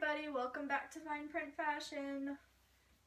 everybody, welcome back to Fine Print Fashion.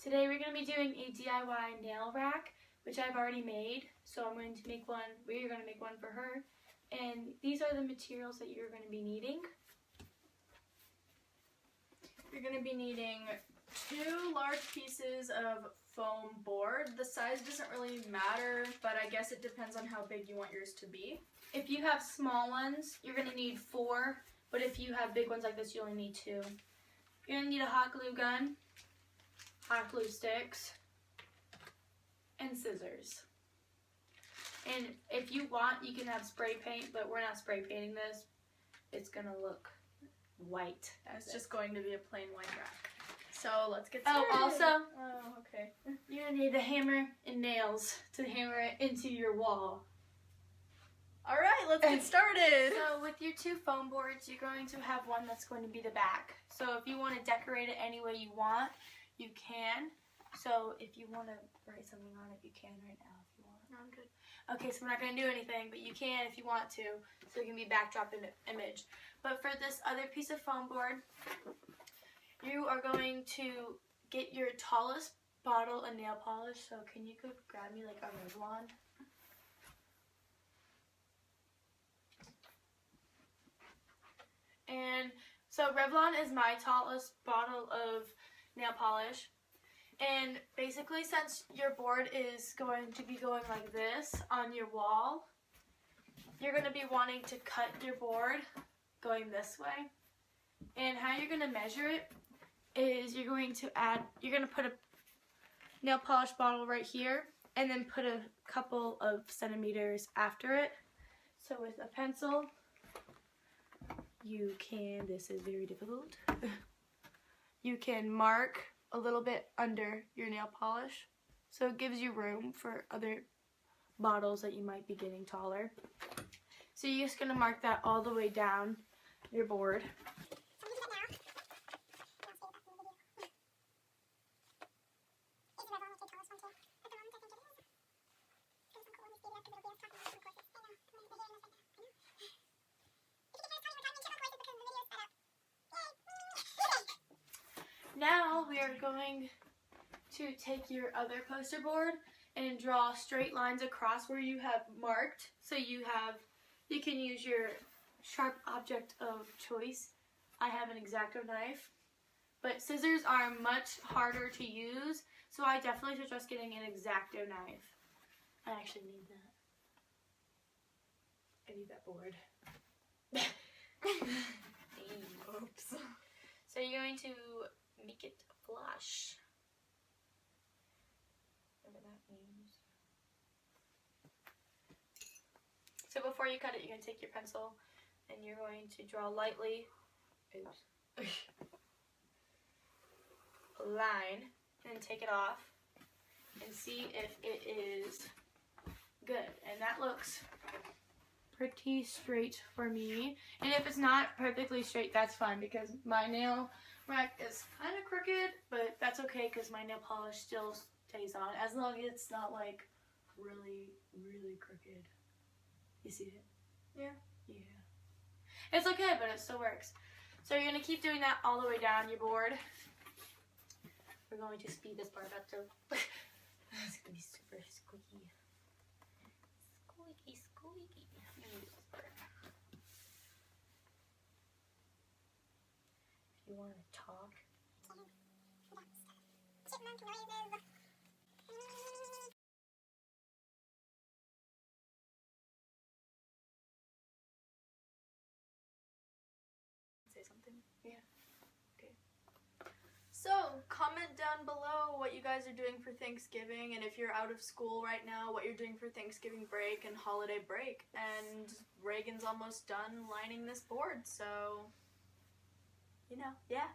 Today we're going to be doing a DIY nail rack, which I've already made. So we're going to make one for her. And these are the materials that you're going to be needing. You're going to be needing 2 large pieces of foam board. The size doesn't really matter, but I guess it depends on how big you want yours to be. If you have small ones, you're going to need 4. But if you have big ones like this, you only need 2. You're going to need a hot glue gun, hot glue sticks, and scissors. And if you want, you can have spray paint, but we're not spray painting this. It's going to look white. It's just going to be a plain white rack. So let's get started. Okay. You're going to need a hammer and nails to hammer it into your wall. Alright, let's get started. So with your 2 foam boards, you're going to have one that's going to be the back. So if you want to decorate it any way you want, you can. So if you want to write something on it, you can right now if you want. No, I'm good. Okay, so we're not going to do anything, but you can if you want to. So it can be backdrop image. But for this other piece of foam board, you are going to get your tallest bottle of nail polish. So can you go grab me like a Revlon? And so Revlon is my tallest bottle of nail polish. And basically, since your board is going to be going like this on your wall, you're going to be wanting to cut your board going this way. And how you're going to measure it is you're going to put a nail polish bottle right here and then put a couple of centimeters after it. So with a pencil, this is very difficult, you can mark a little bit under your nail polish, so it gives you room for other bottles that you might be getting taller. So you're just going to mark that all the way down your board. Now we are going to take your other poster board and draw straight lines across where you have marked. So you can use your sharp object of choice. I have an X-Acto knife, but scissors are much harder to use, so I definitely suggest getting an X-Acto knife. I actually need that. I need that board. Oops. So you're going to make it flush. Whatever that means. So before you cut it, you're going to take your pencil and you're going to draw lightly a line and then take it off and see if it is good. And that looks pretty straight for me. And if it's not perfectly straight, that's fine because my nail rack is kind of crooked, but that's okay because my nail polish still stays on as long as it's not like really crooked. You see it? Yeah. It's okay, but it still works. So you're going to keep doing that all the way down your board. We're going to speed this part up so it's going to be super squeaky. Squeaky. I'm going to use this part. If you want to talk. Say something? Yeah. Okay. So, comment down below what you guys are doing for Thanksgiving, and if you're out of school right now, what you're doing for Thanksgiving break and holiday break. And Reagan's almost done lining this board, so, you know, yeah.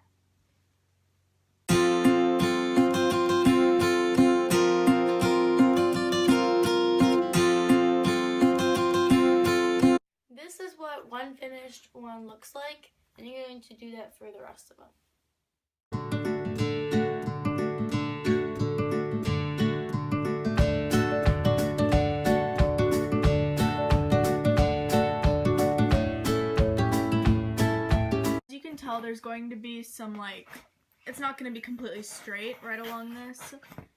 This is what one finished one looks like, and you're going to do that for the rest of them. tell, there's going to be some, like, it's not going to be completely straight right along this.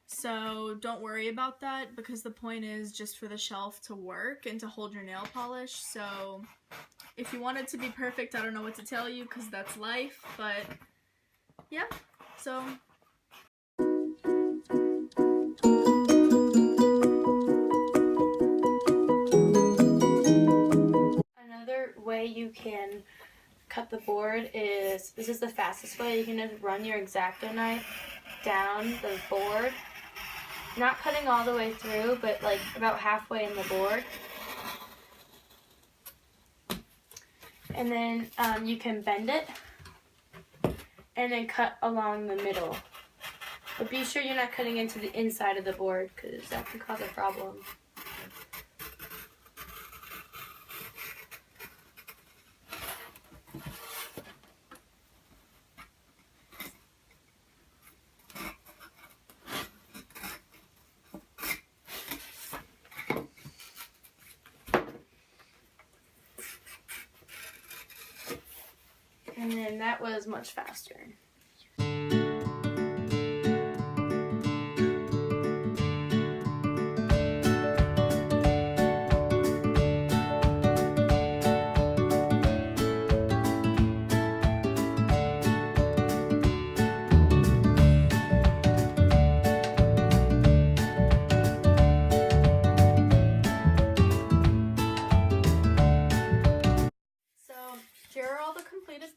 So don't worry about that, because the point is just for the shelf to work and to hold your nail polish. So if you want it to be perfect, I don't know what to tell you, because that's life. But yeah, so... Another way you can cut the board is, this is the fastest way, you can just run your X-Acto knife down the board. Not cutting all the way through, but like about halfway in the board. And then you can bend it and then cut along the middle. But be sure you're not cutting into the inside of the board, because that can cause a problem. And then that was much faster.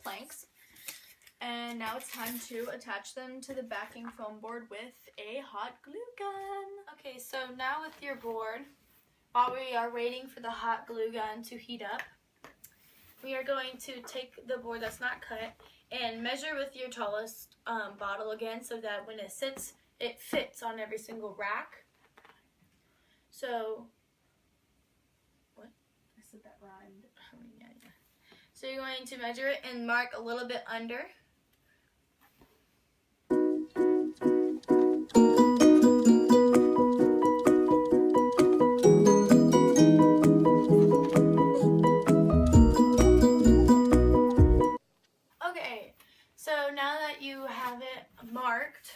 Planks, and now it's time to attach them to the backing foam board with a hot glue gun. Okay, so now with your board, while we are waiting for the hot glue gun to heat up, we are going to take the board that's not cut and measure with your tallest bottle again, so that when it sits, it fits on every single rack. So, what? I said that rhymed. Yeah. So you're going to measure it and mark a little bit under. Okay, so now that you have it marked,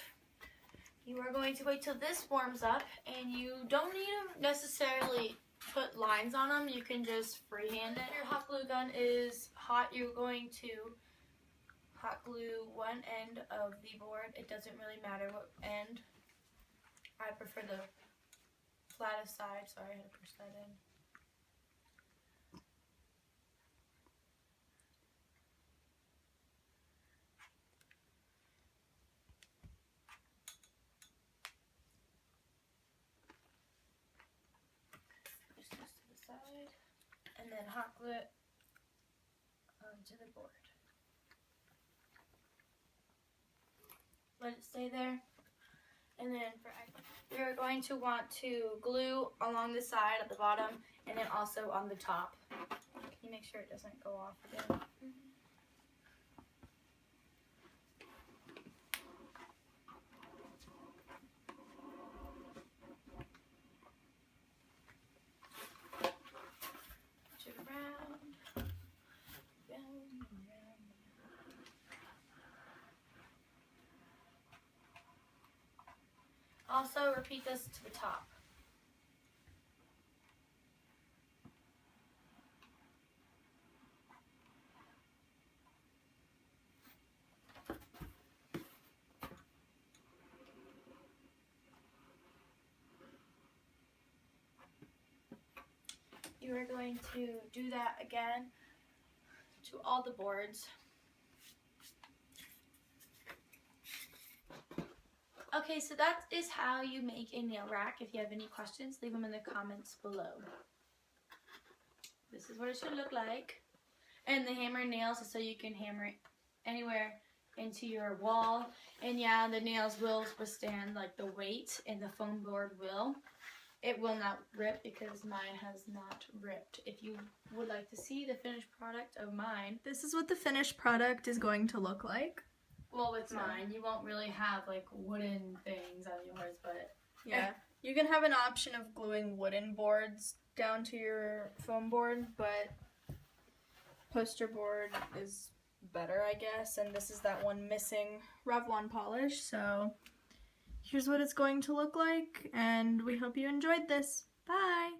you are going to wait till this warms up, and you don't need to necessarily put lines on them. You can just freehand it. Your hot glue gun is hot. You're going to hot glue one end of the board. It doesn't really matter what end. I prefer the flattest side. Sorry, I had to push that in. And then hot glue it onto the board. Let it stay there. And then you're going to want to glue along the side at the bottom and then also on the top. Can you make sure it doesn't go off again? Also, repeat this to the top. You are going to do that again to all the boards. Okay, so that is how you make a nail rack. If you have any questions, leave them in the comments below. This is what it should look like. And the hammer and nails is so you can hammer it anywhere into your wall. And yeah, the nails will withstand like the weight, and the foam board will. It will not rip because mine has not ripped. If you would like to see the finished product of mine, this is what the finished product is going to look like. Well, with mine, you won't really have like wooden things on yours, but yeah, you can have an option of gluing wooden boards down to your foam board, but poster board is better, I guess. And this is that one missing Revlon polish. So here's what it's going to look like, and we hope you enjoyed this. Bye!